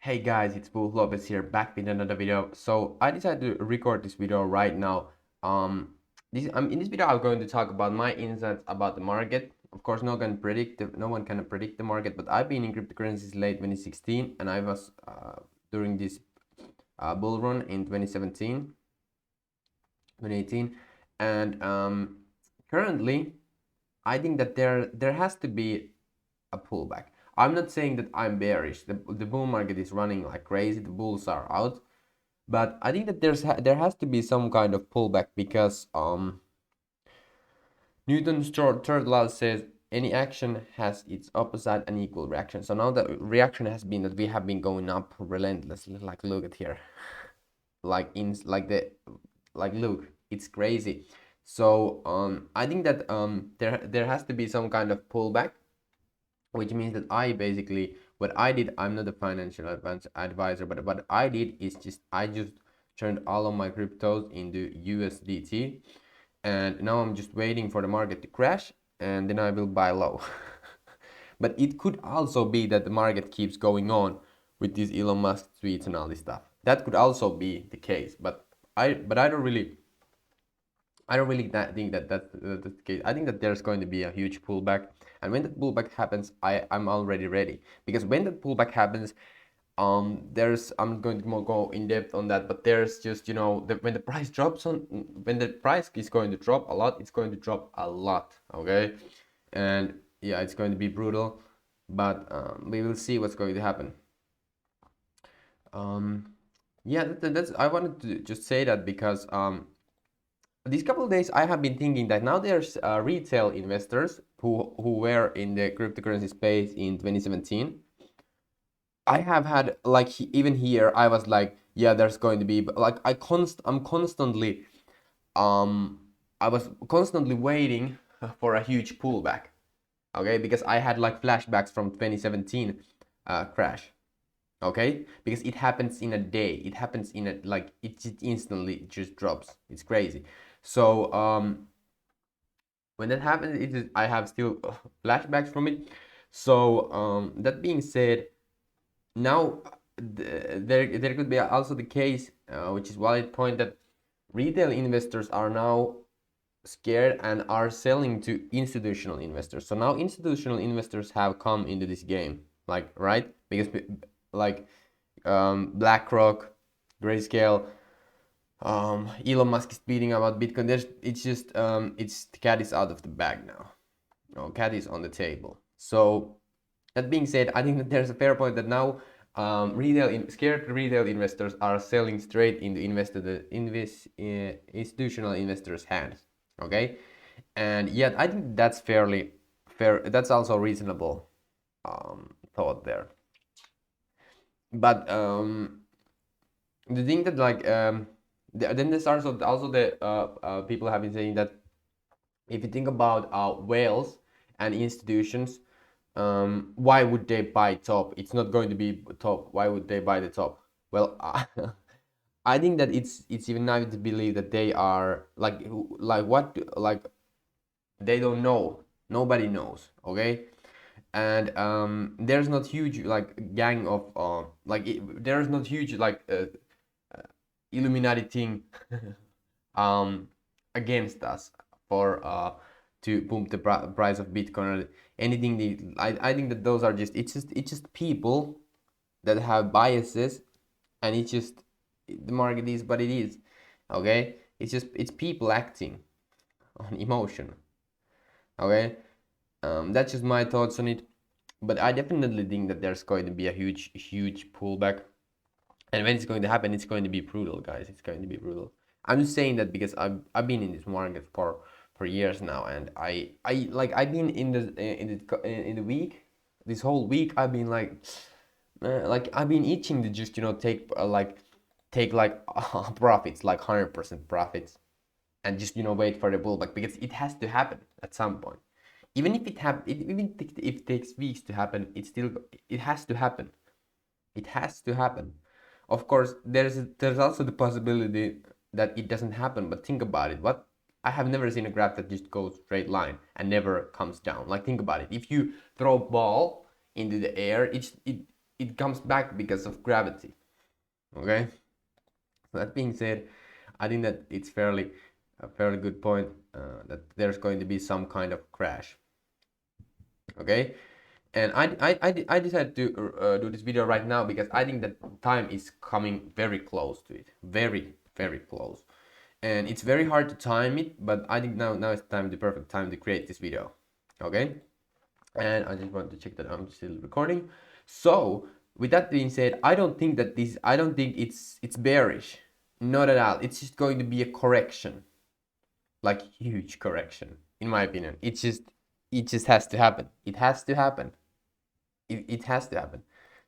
Hey guys, it's Lopez here, back with another video. So I decided to record this video right now. In this video I'm going to talk about my insights about the market. Of course, no one can predict the market, but I've been in cryptocurrencies late 2016, and I was during this bull run in 2017, 2018, and currently I think that there has to be a pullback. I'm not saying that I'm bearish. The bull market is running like crazy. The bulls are out, but I think that there has to be some kind of pullback because Newton's third law says any action has its opposite and equal reaction. So now the reaction has been that we have been going up relentlessly. Like look at here, look, it's crazy. So I think that there has to be some kind of pullback, which means that what I did, I'm not a financial advisor, but what I did is I just turned all of my cryptos into USDT, and now I'm just waiting for the market to crash, and then I will buy low. But it could also be that the market keeps going on with these Elon Musk tweets and all this stuff. That could also be the case, but I don't really think that that's the case. I think that there's going to be a huge pullback, and when that pullback happens, I'm already ready, because when that pullback happens, I'm going to go in depth on that, but there's just when the price drops when the price is going to drop a lot, it's going to drop a lot, okay, and yeah, it's going to be brutal, but we will see what's going to happen. Yeah, that's I wanted to just say that because these couple of days I have been thinking that now there's retail investors who were in the cryptocurrency space in 2017. I have had like even here I was like, yeah, there's going to be, but like I'm constantly I was constantly waiting for a huge pullback, okay, because I had like flashbacks from 2017 crash, okay, because it happens in a day, it happens in a like it just instantly just drops, it's crazy. So when that happens, I have still flashbacks from it. So that being said, now there could be also the case, which is valid point, that retail investors are now scared and are selling to institutional investors. So now institutional investors have come into this game, like, right? Because like BlackRock, Grayscale, Elon Musk is tweeting about Bitcoin. It's just it's the cat is out of the bag now. No, cat is on the table. So that being said, I think that there's a fair point that now scared retail investors are selling straight into institutional investors' hands. Okay, and yet I think that's fairly fair. That's also reasonable thought there. But the thing that then there's also the people have been saying that if you think about whales and institutions, why would they buy top? It's not going to be top. Why would they buy the top? Well, I think that it's even naive to believe that they are like they don't know. Nobody knows. Okay, and there's not huge like gang of there's not huge Illuminati thing against us for to pump the price of Bitcoin or anything. I think that those are just people that have biases, and the market is what it is. Okay, it's people acting on emotion. Okay, that's just my thoughts on it. But I definitely think that there's going to be a huge pullback. And when it's going to happen, it's going to be brutal, guys. It's going to be brutal. I'm just saying that because I've been in this market for years now, and I've been in the week, this whole week I've been like I've been itching to just take profits, like 100% profits, and just wait for the pullback, because it has to happen at some point. Even if if it takes weeks to happen, it has to happen. It has to happen. Of course, there's also the possibility that it doesn't happen. But think about it. I have never seen a graph that just goes straight line and never comes down. Like, think about it. If you throw a ball into the air, it comes back because of gravity. Okay. That being said, I think that it's a fairly good point that there's going to be some kind of crash. Okay, and I decided to do this video right now because I think that time is coming very close to it, very close, and it's very hard to time it. But I think now is the perfect time to create this video. Okay, and I just want to check that I'm still recording. So with that being said, I don't think it's bearish, not at all. It's just going to be a correction, like huge correction, in my opinion. It just has to happen. It has to happen. It has to happen.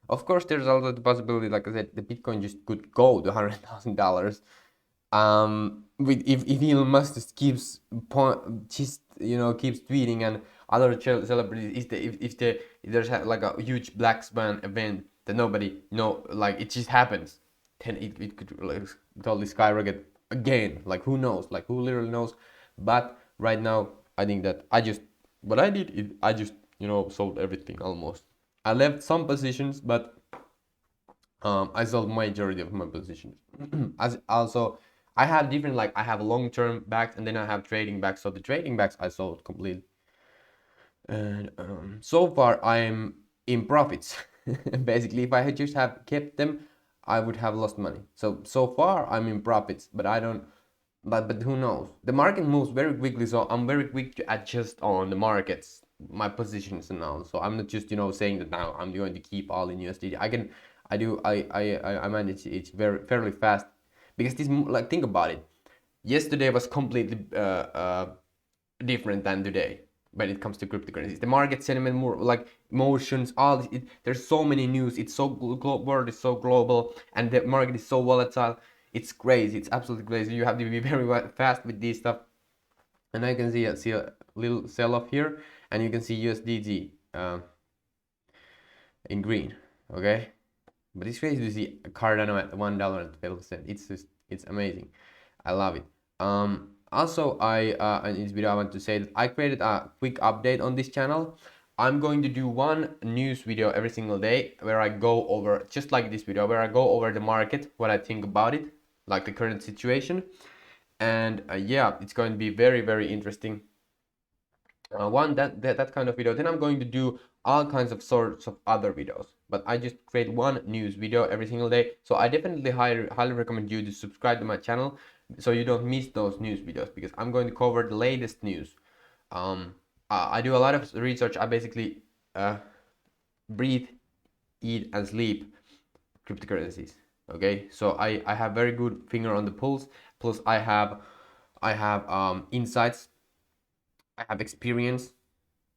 Of course, there's also the possibility, like I said, the Bitcoin just could go to $100,000. With if Elon Musk just keeps keeps tweeting, and other celebrities, if there's like a huge black swan event that nobody know, like it just happens, then it could like totally skyrocket again. Like who knows? Like who literally knows? But right now, I think that what I did is I just sold everything almost. I left some positions, but I sold majority of my positions. As also, I have different, like I have long-term backs and then I have trading backs. So the trading backs I sold completely, and so far I'm in profits. Basically, if I had just have kept them, I would have lost money. So far I'm in profits, but I don't. But who knows? The market moves very quickly, so I'm very quick to adjust on the markets, my positions and all. So I'm not just saying that now I'm going to keep all in USD. I manage it very fairly fast because this, like, think about it. Yesterday was completely different than today when it comes to cryptocurrencies. The market sentiment, more like emotions, all this, there's so many news. It's so world is so global, and the market is so volatile. It's crazy. It's absolutely crazy. You have to be very fast with this stuff. And I can see a little sell off here, and you can see USDT in green. Okay, but it's crazy to see Cardano at $1.12. It's amazing. I love it. Also, in this video I want to say that I created a quick update on this channel. I'm going to do one news video every single day where I go over, just like this video, where I go over the market, what I think about it, like the current situation. And yeah, it's going to be very interesting. That kind of video. Then I'm going to do all kinds of sorts of other videos, but I just create one news video every single day. So I definitely highly recommend you to subscribe to my channel so you don't miss those news videos, because I'm going to cover the latest news. I do a lot of research. I basically breathe, eat, and sleep cryptocurrencies. Okay, so I have very good finger on the pulse. Plus I have insights. I have experience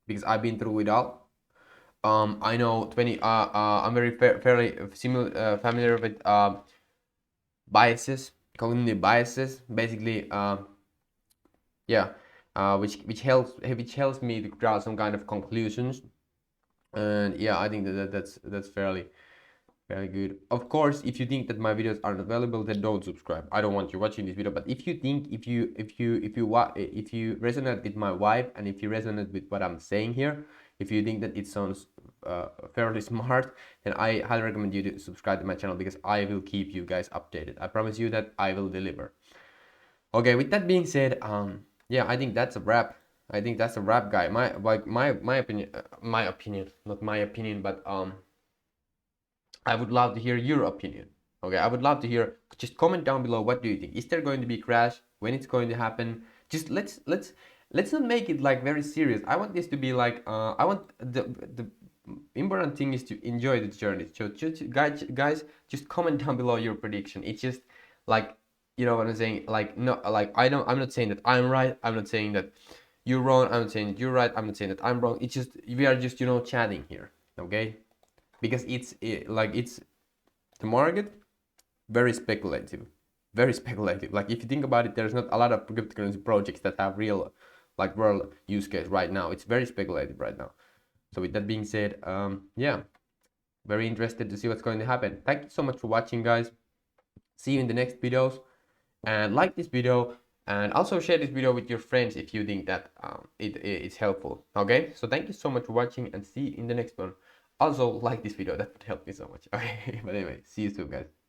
because I've been through it all. I know I'm very fairly familiar with biases, cognitive biases, basically. Yeah, which helps me to draw some kind of conclusions, and yeah, I think that's fairly good. Of course, if you think that my videos are not valuable, then don't subscribe. I don't want you watching this video. But if you think, if you resonate with my vibe, and if you resonate with what I'm saying here, if you think that it sounds fairly smart, then I highly recommend you to subscribe to my channel, because I will keep you guys updated. I promise you that I will deliver. Okay, with that being said, yeah, I think that's a wrap. I think that's a wrap, guy. My opinion, not my opinion, but I would love to hear your opinion. Okay, I would love to hear. Just comment down below. What do you think? Is there going to be a crash? When it's going to happen? Just let's not make it like very serious. I want this to be like I want the important thing is to enjoy the journey. So just guys, just comment down below your prediction. It's just like, you know what I'm saying? Like, no, like I'm not saying that I'm right. I'm not saying that you're wrong. I'm not saying that you're right. I'm not saying that I'm wrong. It's just we are just chatting here. Okay, because it's the market very speculative, like if you think about it, there's not a lot of cryptocurrency projects that have real like world use case right now. It's very speculative right now. So with that being said, yeah, very interested to see what's going to happen. Thank you so much for watching, guys. See you in the next videos, and like this video, and also share this video with your friends if you think that it is helpful. Okay, so thank you so much for watching, and see you in the next one. Also like this video, that would help me so much. Okay, but anyway, see you soon, guys.